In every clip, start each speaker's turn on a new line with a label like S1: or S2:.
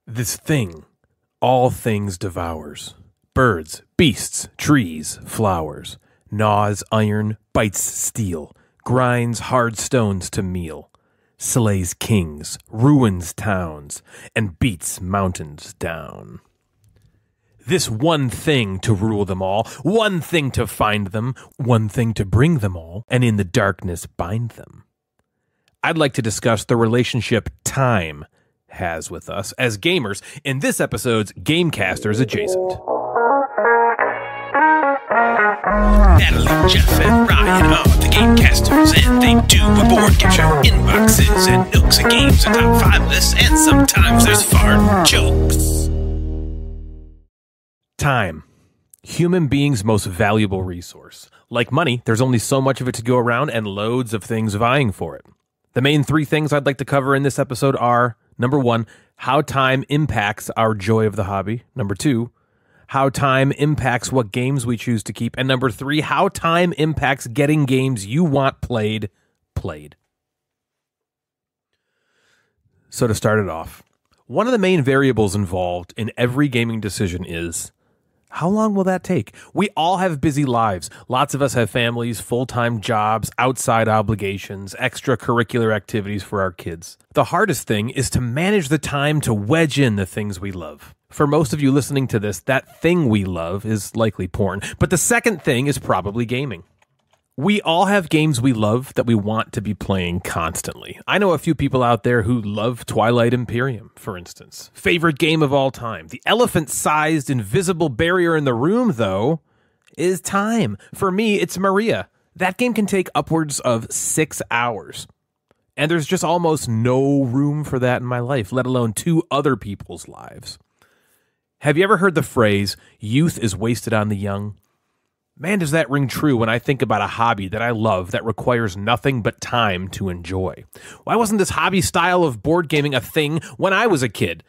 S1: This thing all things devours. Birds, beasts, trees, flowers. Gnaws iron, bites steel. Grinds hard stones to meal. Slays kings, ruins towns, and beats mountains down. This one thing to rule them all, one thing to find them, one thing to bring them all, and in the darkness bind them. I'd like to discuss the relationship time has with us as gamers in this episode's Gamecasters Adjacent.
S2: Natalie, Jeff, and Ryan are the Gamecasters, and they do a board game show, inboxes, and nooks and games, and top 5 lists, and sometimes there's fart jokes.
S1: Time. Human beings' most valuable resource. Like money, there's only so much of it to go around and loads of things vying for it. The main 3 things I'd like to cover in this episode are, number 1, how time impacts our joy of the hobby. Number 2, how time impacts what games we choose to keep. And number 3, how time impacts getting games you want played. So to start it off, one of the main variables involved in every gaming decision is, how long will that take? We all have busy lives. Lots of us have families, full-time jobs, outside obligations, extracurricular activities for our kids. The hardest thing is to manage the time to wedge in the things we love. For most of you listening to this, that thing we love is likely porn. But the second thing is probably gaming. We all have games we love that we want to be playing constantly. I know a few people out there who love Twilight Imperium, for instance. Favorite game of all time. The elephant-sized invisible barrier in the room, though, is time. For me, it's Maria. That game can take upwards of 6 hours. And there's just almost no room for that in my life, let alone 2 other people's lives. Have you ever heard the phrase, youth is wasted on the young? Man, does that ring true when I think about a hobby that I love that requires nothing but time to enjoy. Why wasn't this hobby style of board gaming a thing when I was a kid?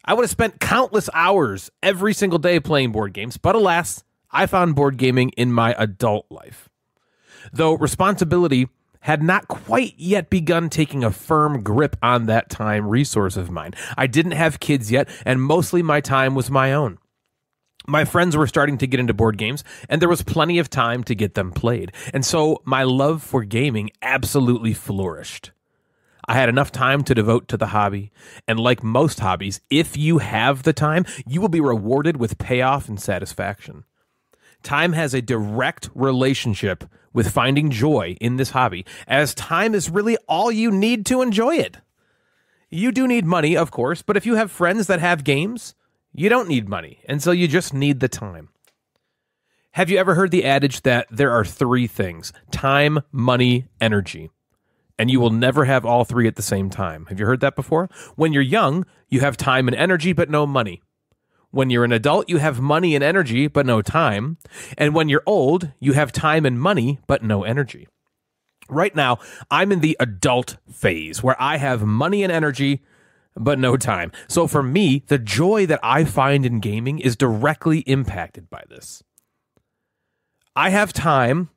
S1: I would have spent countless hours every single day playing board games, but alas, I found board gaming in my adult life. Though responsibility had not quite yet begun taking a firm grip on that time resource of mine. I didn't have kids yet, and mostly my time was my own. My friends were starting to get into board games, and there was plenty of time to get them played. And so my love for gaming absolutely flourished. I had enough time to devote to the hobby, and like most hobbies, if you have the time, you will be rewarded with payoff and satisfaction. Time has a direct relationship with finding joy in this hobby, as time is really all you need to enjoy it. You do need money, of course, but if you have friends that have games, you don't need money, and so you just need the time. Have you ever heard the adage that there are 3 things: time, money, energy, and you will never have all 3 at the same time? Have you heard that before? When you're young, you have time and energy, but no money. When you're an adult, you have money and energy, but no time. And when you're old, you have time and money, but no energy. Right now, I'm in the adult phase where I have money and energy, but no time. So for me, the joy that I find in gaming is directly impacted by this. I have time,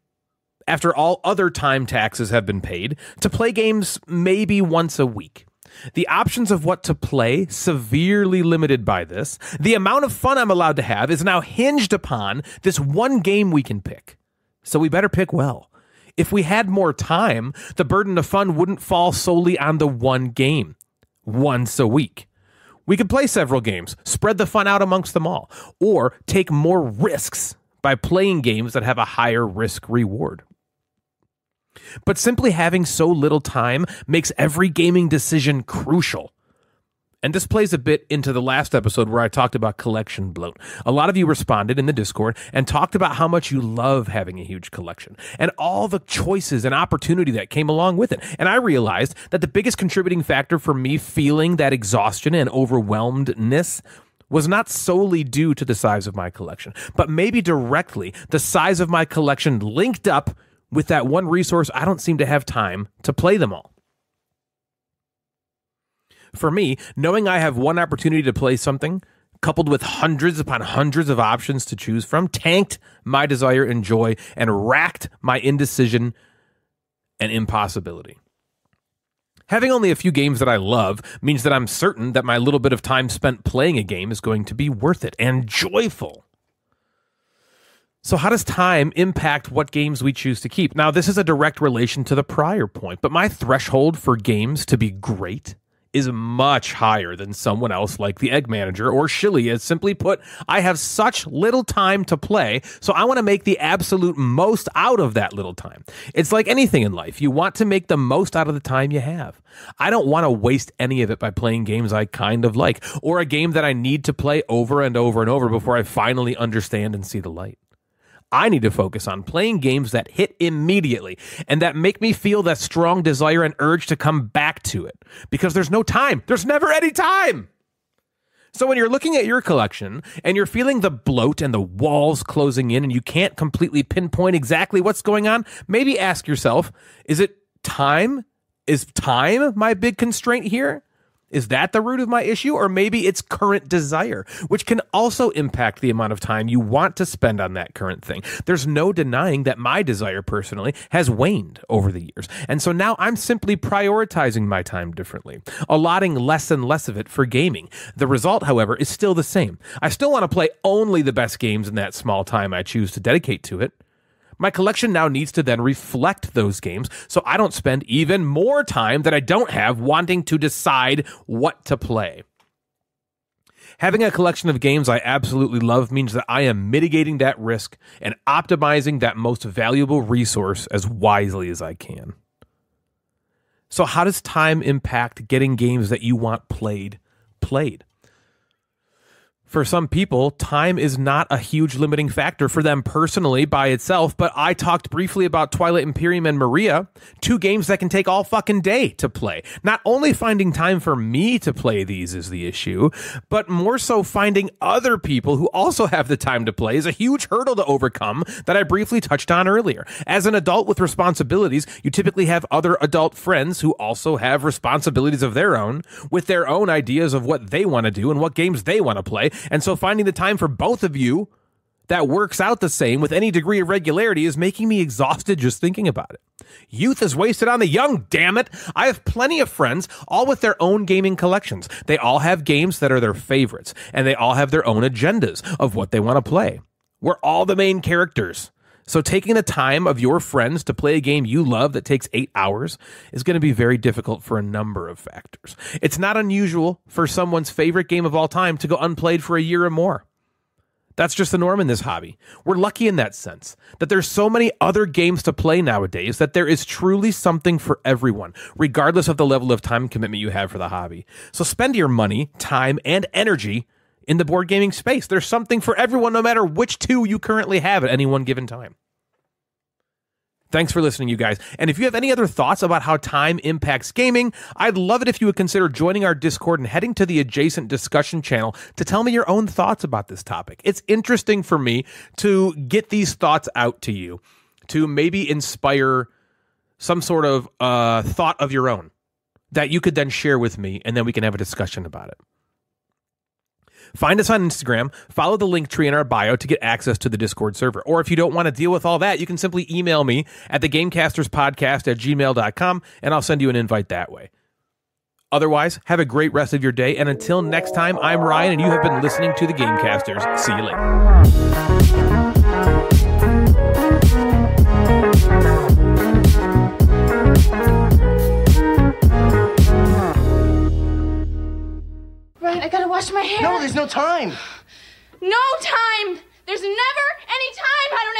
S1: after all other time taxes have been paid, to play games maybe once a week. The options of what to play severely limited by this. The amount of fun I'm allowed to have is now hinged upon this one game we can pick. So we better pick well. If we had more time, the burden of fun wouldn't fall solely on the one game. Once a week. We could play several games, spread the fun out amongst them all, or take more risks by playing games that have a higher risk reward. But simply having so little time makes every gaming decision crucial. And this plays a bit into the last episode where I talked about collection bloat. A lot of you responded in the Discord and talked about how much you love having a huge collection and all the choices and opportunity that came along with it. And I realized that the biggest contributing factor for me feeling that exhaustion and overwhelmedness was not solely due to the size of my collection, but maybe directly the size of my collection linked up with that one resource I don't seem to have time to play them all. For me, knowing I have one opportunity to play something, coupled with hundreds upon hundreds of options to choose from, tanked my desire and joy and racked my indecision and impossibility. Having only a few games that I love means that I'm certain that my little bit of time spent playing a game is going to be worth it and joyful. So how does time impact what games we choose to keep? Now, this is a direct relation to the prior point, but my threshold for games to be great is much higher than someone else like the Egg Manager or Shilly is. Simply put, I have such little time to play, so I want to make the absolute most out of that little time. It's like anything in life. You want to make the most out of the time you have. I don't want to waste any of it by playing games I kind of like, or a game that I need to play over and over and over before I finally understand and see the light. I need to focus on playing games that hit immediately and that make me feel that strong desire and urge to come back to it, because there's no time. There's never any time. So when you're looking at your collection and you're feeling the bloat and the walls closing in and you can't completely pinpoint exactly what's going on, maybe ask yourself, is it time? Is time my big constraint here? Is that the root of my issue? Or maybe it's current desire, which can also impact the amount of time you want to spend on that current thing. There's no denying that my desire personally has waned over the years. And so now I'm simply prioritizing my time differently, allotting less and less of it for gaming. The result, however, is still the same. I still want to play only the best games in that small time I choose to dedicate to it. My collection now needs to then reflect those games so I don't spend even more time that I don't have wanting to decide what to play. Having a collection of games I absolutely love means that I am mitigating that risk and optimizing that most valuable resource as wisely as I can. So how does time impact getting games that you want played? For some people, time is not a huge limiting factor for them personally by itself, but I talked briefly about Twilight Imperium and Maria, two games that can take all fucking day to play. Not only finding time for me to play these is the issue, but more so finding other people who also have the time to play is a huge hurdle to overcome that I briefly touched on earlier. As an adult with responsibilities, you typically have other adult friends who also have responsibilities of their own, with their own ideas of what they want to do and what games they want to play. And so finding the time for both of you that works out the same with any degree of regularity is making me exhausted just thinking about it. Youth is wasted on the young, damn it. I have plenty of friends, all with their own gaming collections. They all have games that are their favorites, and they all have their own agendas of what they want to play. We're all the main characters. So taking the time of your friends to play a game you love that takes 8 hours is going to be very difficult for a number of factors. It's not unusual for someone's favorite game of all time to go unplayed for a year or more. That's just the norm in this hobby. We're lucky in that sense, that there's so many other games to play nowadays that there is truly something for everyone, regardless of the level of time commitment you have for the hobby. So spend your money, time, and energy in the board gaming space. There's something for everyone, no matter which two you currently have at any one given time. Thanks for listening, you guys. And if you have any other thoughts about how time impacts gaming, I'd love it if you would consider joining our Discord and heading to the Adjacent discussion channel to tell me your own thoughts about this topic. It's interesting for me to get these thoughts out to you, to maybe inspire some sort of thought of your own that you could then share with me, and then we can have a discussion about it. Find us on Instagram, follow the link tree in our bio to get access to the Discord server. Or if you don't want to deal with all that, you can simply email me at thegamecasterspodcast@gmail.com, and I'll send you an invite that way. Otherwise, have a great rest of your day, and until next time, I'm Ryan, and you have been listening to The Gamecasters. See you later.
S3: I gotta wash my hair.
S4: No, there's no time.
S3: No time! There's never any time! I don't